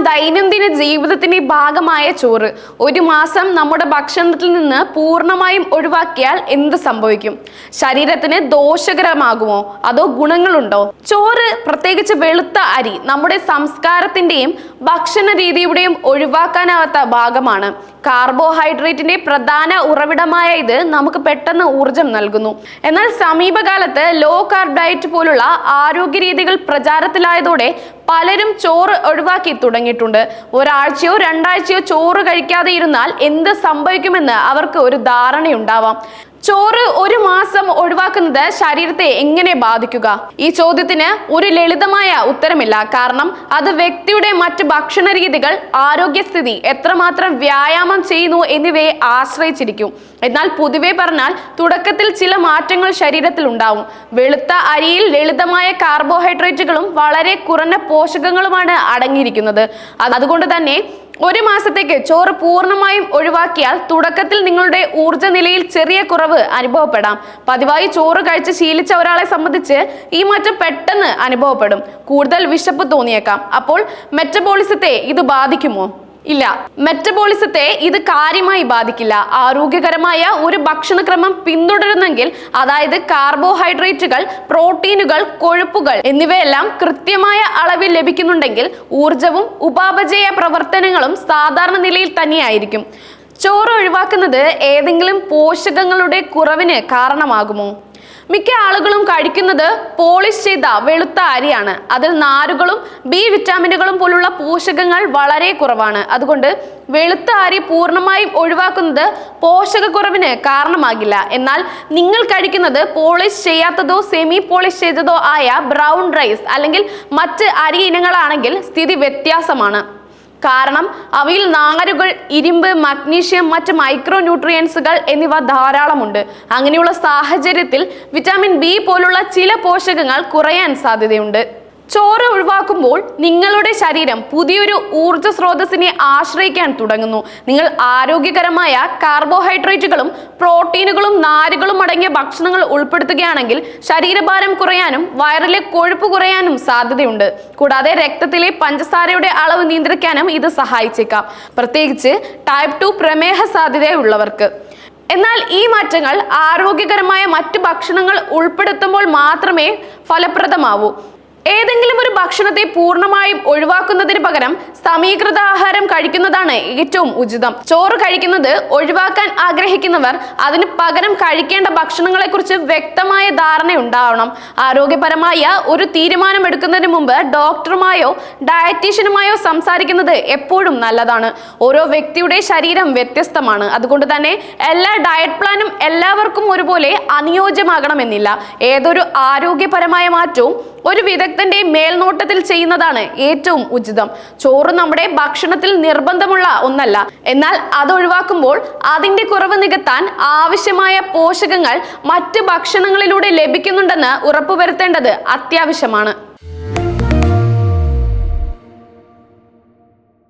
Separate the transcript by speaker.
Speaker 1: ദൈനംദിന ജീവിതത്തിന്റെ ഭാഗമായ ചോറ് ഒരു മാസം നമ്മുടെ ഭക്ഷണത്തിൽ നിന്ന് പൂർണ്ണമായും ഒഴിവാക്കിയാൽ എന്ത് സംഭവിക്കും? ശരീരത്തിന് ദോഷകരമാകുമോ അതോ ഗുണങ്ങളുണ്ടോ? ചോറ്, പ്രത്യേകിച്ച് വെളുത്ത അരി, നമ്മുടെ സംസ്കാരത്തിന്റെയും ഭക്ഷണ രീതിയുടെയും ഒഴിവാക്കാനാവാത്ത ഭാഗമാണ്. കാർബോഹൈഡ്രേറ്റിന്റെ പ്രധാന ഉറവിടമായ ഇത് നമുക്ക് പെട്ടെന്ന് ഊർജം നൽകുന്നു. എന്നാൽ സമീപകാലത്ത് ലോ കാർബ് ഡയറ്റ് പോലുള്ള ആരോഗ്യ രീതികൾ പ്രചാരത്തിലായതോടെ പലരും ചോറ് ഒഴിവാക്കി തുടങ്ങിയിട്ടുണ്ട്. ഒരാഴ്ചയോ രണ്ടാഴ്ചയോ ചോറ് കഴിക്കാതെ ഇരുന്നാൽ എന്ത് സംഭവിക്കുമെന്ന് അവർക്ക് ഒരു ധാരണയുണ്ടാവാം. ചോറ് ഒരു മാസം ഒഴിവാക്കുന്നത് ശരീരത്തെ എങ്ങനെ ബാധിക്കുക? ഈ ചോദ്യത്തിന് ഒരു ലളിതമായ ഉത്തരമില്ല. കാരണം അത് വ്യക്തിയുടെ മറ്റ് ഭക്ഷണ രീതികൾ, ആരോഗ്യസ്ഥിതി, എത്രമാത്രം വ്യായാമം ചെയ്യുന്നു എന്നിവയെ ആശ്രയിച്ചിരിക്കും. എന്നാൽ പൊതുവെ പറഞ്ഞാൽ തുടക്കത്തിൽ ചില മാറ്റങ്ങൾ ശരീരത്തിൽ ഉണ്ടാവും. വെളുത്ത അരിയിൽ ലളിതമായ കാർബോഹൈഡ്രേറ്റുകളും വളരെ കുറഞ്ഞ പോഷകങ്ങളുമാണ് അടങ്ങിയിരിക്കുന്നത്. അതുകൊണ്ട് തന്നെ ഒരു മാസത്തേക്ക് ചോറ് പൂർണ്ണമായും ഒഴിവാക്കിയാൽ തുടക്കത്തിൽ നിങ്ങളുടെ ഊർജ്ജ നിലയിൽ ചെറിയ കുറവ് അനുഭവപ്പെടാം. പതിവായി ചോറ് കഴിച്ച് ശീലിച്ച ഒരാളെ സംബന്ധിച്ച് ഈ മാറ്റം പെട്ടെന്ന് അനുഭവപ്പെടും. കൂടുതൽ വിശപ്പ് തോന്നിയേക്കാം. അപ്പോൾ മെറ്റബോളിസത്തെ ഇത് ബാധിക്കുമോ? ഇല്ല, മെറ്റബോളിസത്തെ ഇത് കാര്യമായി ബാധിക്കില്ല. ആരോഗ്യകരമായ ഒരു ഭക്ഷണക്രമം പിന്തുടരുന്നെങ്കിൽ, അതായത് കാർബോഹൈഡ്രേറ്റുകൾ, പ്രോട്ടീനുകൾ, കൊഴുപ്പുകൾ എന്നിവയെല്ലാം കൃത്യമായ അളവിൽ ലഭിക്കുന്നുണ്ടെങ്കിൽ ഊർജവും ഉപാപചയ പ്രവർത്തനങ്ങളും സാധാരണ നിലയിൽ തന്നെയായിരിക്കും. ചോറ് ഒഴിവാക്കുന്നത് ഏതെങ്കിലും പോഷകങ്ങളുടെ കുറവിന് കാരണമാകുമോ? മിക്ക ആളുകളും കഴിക്കുന്നത് പോളിഷ് ചെയ്ത വെളുത്ത അരിയാണ്. അതിൽ നാരുകളും ബി വിറ്റാമിനുകളും പോലുള്ള പോഷകങ്ങൾ വളരെ കുറവാണ്. അതുകൊണ്ട് വെളുത്ത അരി പൂർണ്ണമായും ഒഴിവാക്കുന്നത് പോഷകക്കുറവിന് കാരണമാകില്ല. എന്നാൽ നിങ്ങൾ കഴിക്കുന്നത് പോളിഷ് ചെയ്യാത്തതോ സെമി പോളിഷ് ചെയ്തതോ ആയ ബ്രൗൺ റൈസ് അല്ലെങ്കിൽ മറ്റ് അരി ഇനങ്ങളാണെങ്കിൽ സ്ഥിതി വ്യത്യാസമാണ്. കാരണം അവയിൽ നാരുകൾ, ഇരുമ്പ്, മഗ്നീഷ്യം, മറ്റ് മൈക്രോ ന്യൂട്രിയൻസുകൾ എന്നിവ ധാരാളമുണ്ട്. അങ്ങനെയുള്ള സാഹചര്യത്തിൽ വിറ്റാമിൻ ബി പോലുള്ള ചില പോഷകങ്ങൾ കുറയാൻ സാധ്യതയുണ്ട്. ചോറ് ഒഴിവാക്കുമ്പോൾ നിങ്ങളുടെ ശരീരം പുതിയൊരു ഊർജ്ജ സ്രോതസ്സിനെ ആശ്രയിക്കാൻ തുടങ്ങുന്നു. നിങ്ങൾ ആരോഗ്യകരമായ കാർബോഹൈഡ്രേറ്റുകളും പ്രോട്ടീനുകളും നാരുകളും അടങ്ങിയ ഭക്ഷണങ്ങൾ ഉൾപ്പെടുത്തുകയാണെങ്കിൽ ശരീരഭാരം കുറയാനും വയറിലെ കൊഴുപ്പ് കുറയാനും സാധ്യതയുണ്ട്. കൂടാതെ രക്തത്തിലെ പഞ്ചസാരയുടെ അളവ് നിയന്ത്രിക്കാനും ഇത് സഹായിച്ചേക്കാം, പ്രത്യേകിച്ച് ടൈപ്പ് 2 പ്രമേഹ സാധ്യതയുള്ളവർക്ക്. എന്നാൽ ഈ മാറ്റങ്ങൾ ആരോഗ്യകരമായ മറ്റ് ഭക്ഷണങ്ങൾ ഉൾപ്പെടുത്തുമ്പോൾ മാത്രമേ ഫലപ്രദമാവൂ. ഏതെങ്കിലും ഒരു ഭക്ഷണത്തെ പൂർണ്ണമായും ഒഴിവാക്കുന്നതിന് പകരം സമീകൃത ആഹാരം കഴിക്കുന്നതാണ് ഏറ്റവും ഉചിതം. ചോറ് കഴിക്കുന്നത് ഒഴിവാക്കാൻ ആഗ്രഹിക്കുന്നവർ അതിന് പകരം കഴിക്കേണ്ട ഭക്ഷണങ്ങളെ കുറിച്ച് വ്യക്തമായ ധാരണയുണ്ടാവണം. ആരോഗ്യപരമായ ഒരു തീരുമാനം എടുക്കുന്നതിന് മുമ്പ് ഡോക്ടറുമായോ ഡയറ്റീഷ്യനുമായോ സംസാരിക്കുന്നത് എപ്പോഴും നല്ലതാണ്. ഓരോ വ്യക്തിയുടെ ശരീരം വ്യത്യസ്തമാണ്. അതുകൊണ്ട് തന്നെ എല്ലാ ഡയറ്റ് പ്ലാനും എല്ലാവർക്കും ഒരുപോലെ അനുയോജ്യമാകണമെന്നില്ല. ഏതൊരു ആരോഗ്യപരമായ മാറ്റവും ഒരു വിദഗ്ധന്റെ മേൽനോട്ടത്തിൽ ചെയ്യുന്നതാണ് ഏറ്റവും ഉചിതം. ചോറ് നമ്മുടെ ഭക്ഷണത്തിൽ നിർബന്ധമുള്ള ഒന്നല്ല. എന്നാൽ അത് ഒഴിവാക്കുമ്പോൾ അതിന്റെ കുറവ് നികത്താൻ ആവശ്യമായ പോഷകങ്ങൾ മറ്റ് ഭക്ഷണങ്ങളിലൂടെ ലഭിക്കുന്നുണ്ടെന്ന് ഉറപ്പുവരുത്തേണ്ടത് അത്യാവശ്യമാണ്.